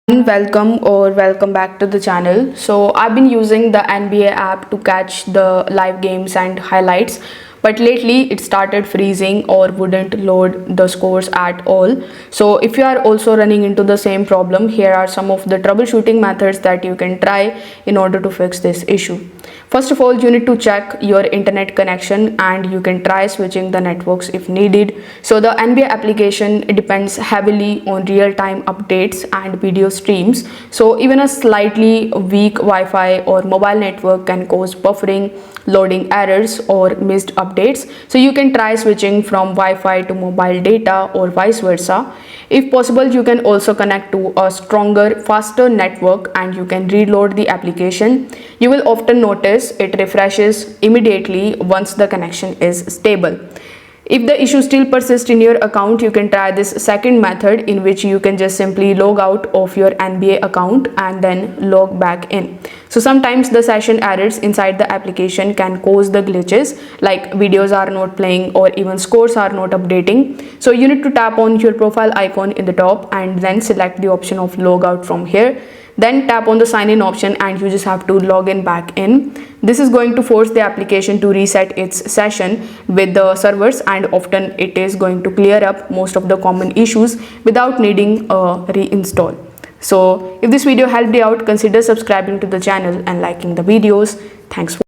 Welcome back to the channel. So I've been using the NBA app to catch the live games and highlights, but lately it started freezing or wouldn't load the scores at all. So if you are also running into the same problem, here are some of the troubleshooting methods that you can try in order to fix this issue. First of all, you need to check your internet connection and you can try switching the networks if needed. So the NBA application depends heavily on real-time updates and video streams. So even a slightly weak Wi-Fi or mobile network can cause buffering, loading errors or missed updates. So you can try switching from Wi-Fi to mobile data or vice versa. If possible, you can also connect to a stronger, faster network and you can reload the application. You will often notice it refreshes immediately once the connection is stable. If the issue still persists in your account, you can try this second method, in which you can just simply log out of your NBA account and then log back in. So sometimes the session errors inside the application can cause the glitches, like videos are not playing or even scores are not updating. So you need to tap on your profile icon in the top and then select the option of log out from here. Then tap on the sign in option and you just have to log in back in. This is going to force the application to reset its session with the servers, and often it is going to clear up most of the common issues without needing a reinstall. So if this video helped you out, consider subscribing to the channel and liking the videos. Thanks for